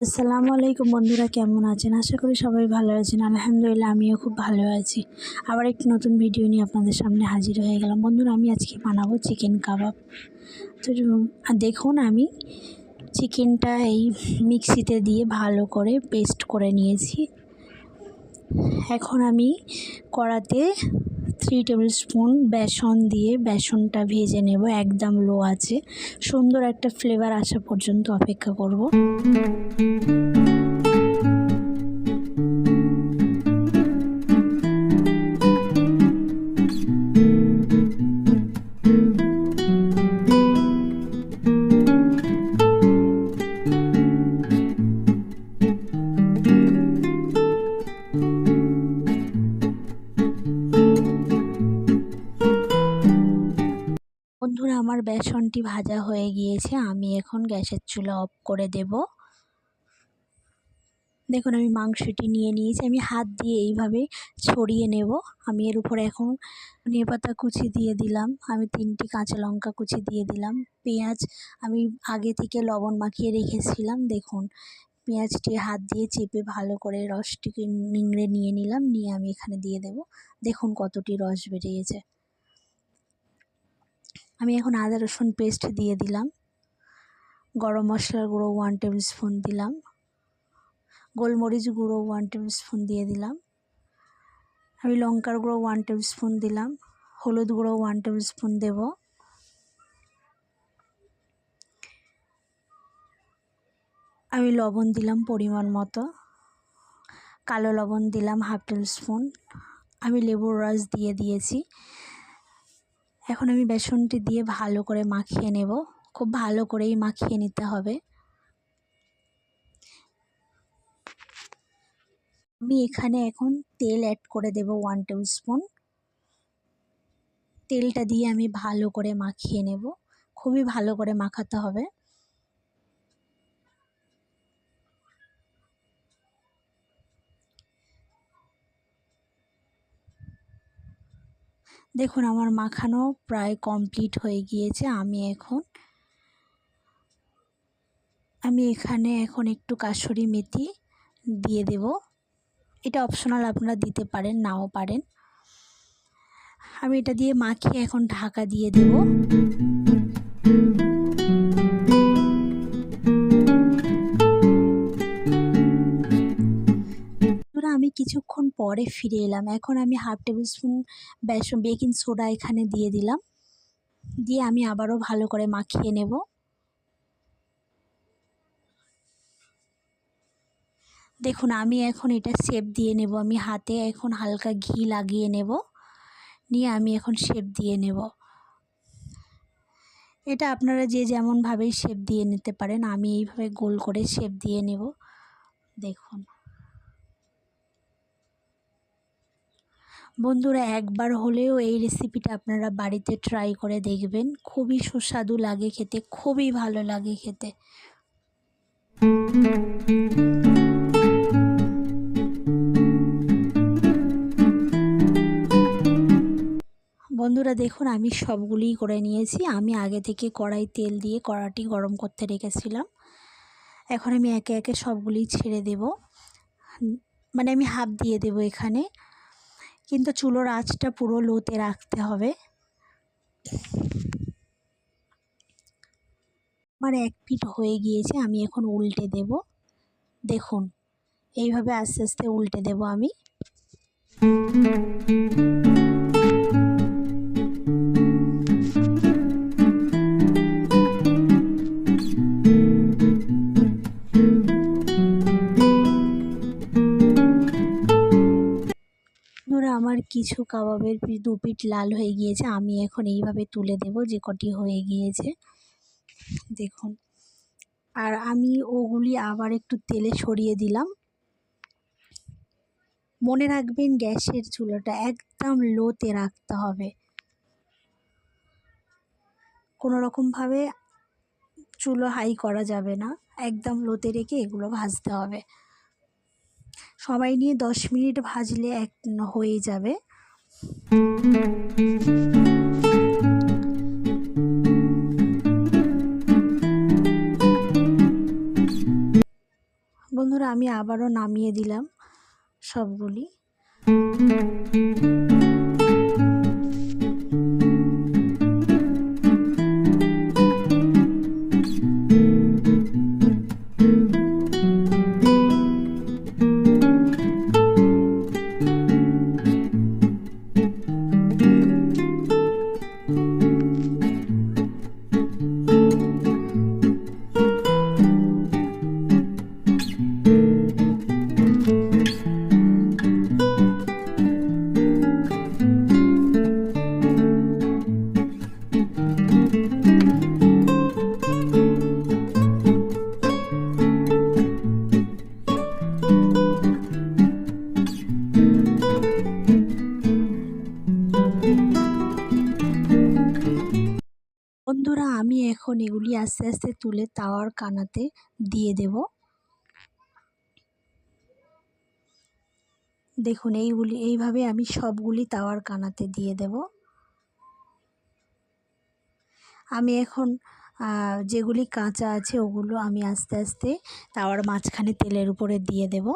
আসসালামু আলাইকুম বন্ধুরা, কেমন আছেন? আশা করি সবাই ভালো আছেন। আলহামদুলিল্লাহ, আমিও খুব ভালো আছি। আবার একটি নতুন ভিডিও নিয়ে আপনাদের সামনে হাজির হয়ে গেলাম। বন্ধুরা, আমি আজকে বানাবো চিকেন কাবাব। তো দেখুন, আমি চিকেনটা এই মিক্সিতে দিয়ে ভালো করে পেস্ট করে নিয়েছি। এখন আমি কড়াতে 3 টেবিল স্পুন বেসন দিয়ে বেসনটা ভেজে নেব। একদম লো আছে, সুন্দর একটা ফ্লেভার আসা পর্যন্ত অপেক্ষা করব। বন্ধুরা, আমার বেসনটি ভাজা হয়ে গিয়েছে। আমি এখন গ্যাসের চুলা অফ করে দেব। দেখুন, আমি মাংসটি নিয়ে নিয়েছি। আমি হাত দিয়ে এইভাবে ছড়িয়ে নেব। আমি এর উপরে এখন ধনেপাতা কুচি দিয়ে দিলাম। আমি 3টি কাঁচা লঙ্কা কুচি দিয়ে দিলাম। পেঁয়াজ আমি আগে থেকে লবণ মাখিয়ে রেখেছিলাম। দেখুন, পেঁয়াজটি হাত দিয়ে চেপে ভালো করে রসটিকে নিংড়ে নিয়ে নিলাম। নিয়ে আমি এখানে দিয়ে দেব। দেখুন কতটি রস বেরিয়েছে। আমি এখন আদা রসুন পেস্ট দিয়ে দিলাম। গরম মশলার গুঁড়ো 1 টেবিল স্পুন দিলাম। গোলমরিচ গুঁড়ো 1 টেবিল স্পুন দিয়ে দিলাম। আমি লঙ্কার গুঁড়ো 1 টেবিল স্পুন দিলাম। হলুদ গুঁড়ো 1 টেবিল স্পুন দেব। আমি লবণ দিলাম পরিমাণ মতো। কালো লবণ দিলাম 1/2 টেবিল স্পুন। আমি লেবুর রস দিয়ে দিয়েছি। এখন আমি বেসনটি দিয়ে ভালো করে মাখিয়ে নেব। খুব ভালো করেই মাখিয়ে নিতে হবে। আমি এখানে এখন তেল অ্যাড করে দেব 1 টেবিল স্পুন। তেলটা দিয়ে আমি ভালো করে মাখিয়ে নেব। খুবই ভালো করে মাখাতে হবে। দেখুন, আমার মাখানো প্রায় কমপ্লিট হয়ে গিয়েছে। আমি এখানে এখন একটু কাসুরি মেথি দিয়ে দেব। এটা অপশনাল, আপনারা দিতে পারেন, নাও পারেন। আমি এটা দিয়ে মাখিয়ে এখন ঢাকা দিয়ে দেব। আমি কিছুক্ষণ পরে ফিরে এলাম। এখন আমি 1/2 টেবিল স্পুন বেকিং সোডা এখানে দিয়ে দিলাম। দিয়ে আমি আবারও ভালো করে মাখিয়ে নেব। দেখুন, আমি এখন এটা শেপ দিয়ে নেব। আমি হাতে এখন হালকা ঘি লাগিয়ে নেব। নিয়ে আমি এখন শেপ দিয়ে নেব। এটা আপনারা যে যেমনভাবেই শেপ দিয়ে নিতে পারেন। আমি এইভাবে গোল করে শেপ দিয়ে নেব। দেখুন বন্ধুরা, একবার হলেও এই রেসিপিটা আপনারা বাড়িতে ট্রাই করে দেখবেন। খুবই সুস্বাদু লাগে খেতে, খুবই ভালো লাগে খেতে। বন্ধুরা দেখুন, আমি সবগুলিই করে নিয়েছি। আমি আগে থেকে কড়াই তেল দিয়ে কড়াটি গরম করতে রেখেছিলাম। এখন আমি একে একে সবগুলি ছেড়ে দেব। মানে আমি হাফ দিয়ে দেব এখানে, কিন্তু চুলোর আঁচটা পুরো লোতে রাখতে হবে। আমার এক পিঠ হয়ে গিয়েছে। আমি এখন উল্টে দেব। দেখুন, এইভাবে আস্তে আস্তে উল্টে দেব আমি। আমার কিছু কাবাবের 2 পিঠ লাল হয়ে গিয়েছে। আমি এখন এইভাবে তুলে দেব যে কটি হয়ে গিয়েছে। দেখুন, আর আমি ওগুলি আবার একটু তেলে ছড়িয়ে দিলাম। মনে রাখবেন, গ্যাসের চুলাটা একদম লোতে রাখতে হবে। কোনো রকমভাবে চুলো হাই করা যাবে না। একদম লোতে রেখে এগুলো ভাজতে হবে। সময় নিয়ে 10 মিনিট ভাজলে হয়ে যাবে। বন্ধুরা আমি আবারও নামিয়ে দিলাম সবগুলি। বন্ধুরা আমি এখন এগুলি আস্তে আস্তে তুলে তাওয়ার কানাতে দিয়ে দেব। দেখুন এইভাবে আমি সবগুলি তাওয়ার কানাতে দিয়ে দেব। আমি এখন যেগুলি কাঁচা আছে ওগুলো আমি আস্তে আস্তে তাওয়ার মাঝখানে তেলের উপরে দিয়ে দেব।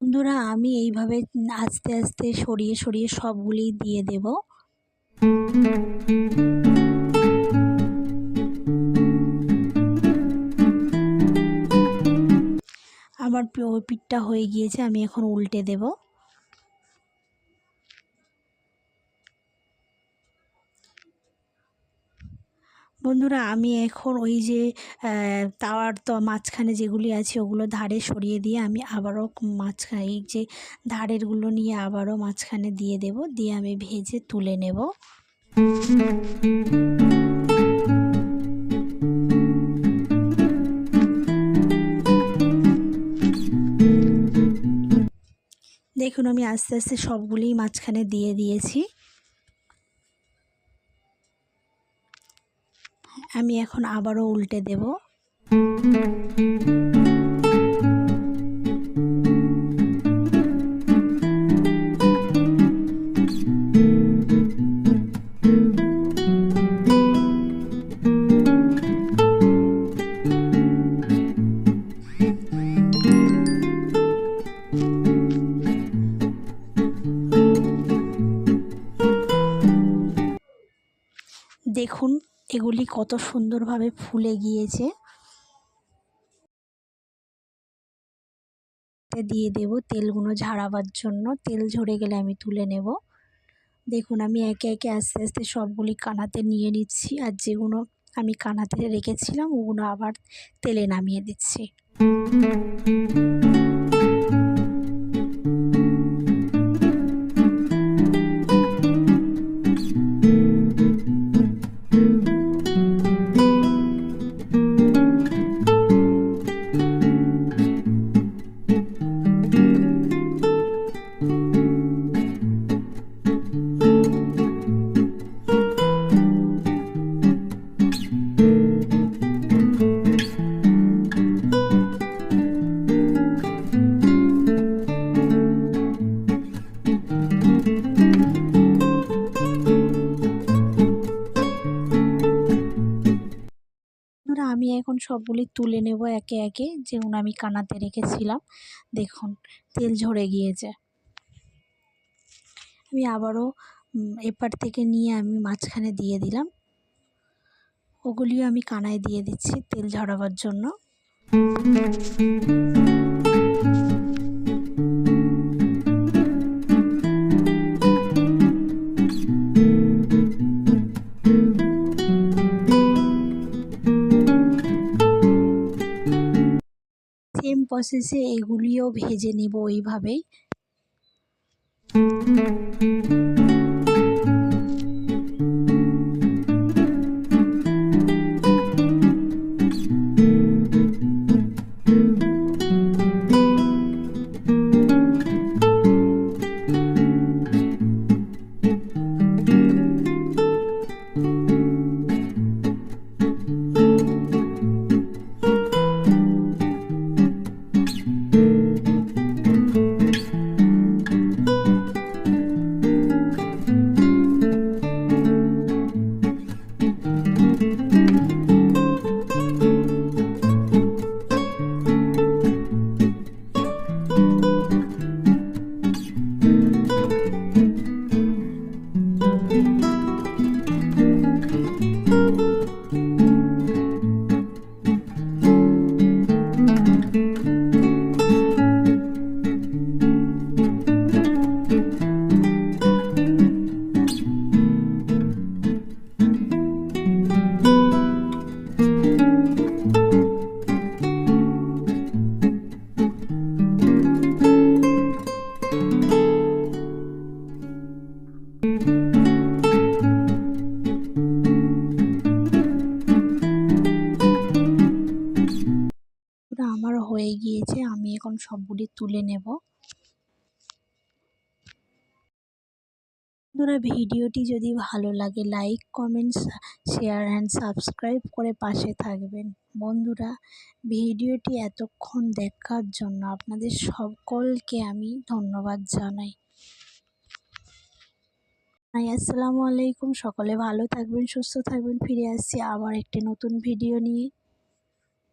বন্ধুরা আমি এইভাবে আস্তে আস্তে সরিয়ে সরিয়ে সবগুলি দিয়ে দেব। আমার পিঠটা হয়ে গিয়েছে, আমি এখন উল্টে দেব। বন্ধুরা আমি এখন ওই যে তাওয়ার মাঝখানে যেগুলি আছে ওগুলো ধারে সরিয়ে দিয়ে আমি আবারও মাঝখানে এই যে ধারেরগুলো নিয়ে আবারও মাঝখানে দিয়ে দেব, দিয়ে আমি ভেজে তুলে নেব। দেখুন আমি আস্তে আস্তে সবগুলি মাঝখানে দিয়ে দিয়েছি। আমি এখন আবারও উল্টে দেব। দেখুন এগুলি কত সুন্দরভাবে ফুলে গিয়েছে। দিয়ে দেব তেলগুলো ঝাড়াবার জন্য, তেল ঝরে গেলে আমি তুলে নেব। দেখুন আমি একে একে আস্তে আস্তে সবগুলি কানাতে নিয়ে নিচ্ছি, আর যেগুলো আমি কানাতে রেখেছিলাম ওগুলো আবার তেলে নামিয়ে দিচ্ছি। আমি এখন সবগুলি তুলে নেব একে একে, যেগুলো আমি কানাতে রেখেছিলাম। দেখুন তেল ঝরে গিয়েছে। আমি আবারও এপার থেকে নিয়ে আমি মাঝখানে দিয়ে দিলাম। ওগুলিও আমি কানায় দিয়ে দিচ্ছি তেল ঝরাবার জন্য। সেম প্রসেসে এগুলিও ভেজে নেব ওইভাবেই। আমি এখন সবগুলি তুলে নেব। বন্ধুরা, ভিডিওটি যদি ভালো লাগে like, comment, share and subscribe করে পাশে থাকবেন। বন্ধুরা, ভিডিওটি এতক্ষণ দেখার জন্য আপনাদের সকলকে আমি ধন্যবাদ জানাই। আসসালামু আলাইকুম। সকলে ভালো থাকবেন, সুস্থ থাকবেন। ফিরে আসছি আবার একটি নতুন ভিডিও নিয়ে।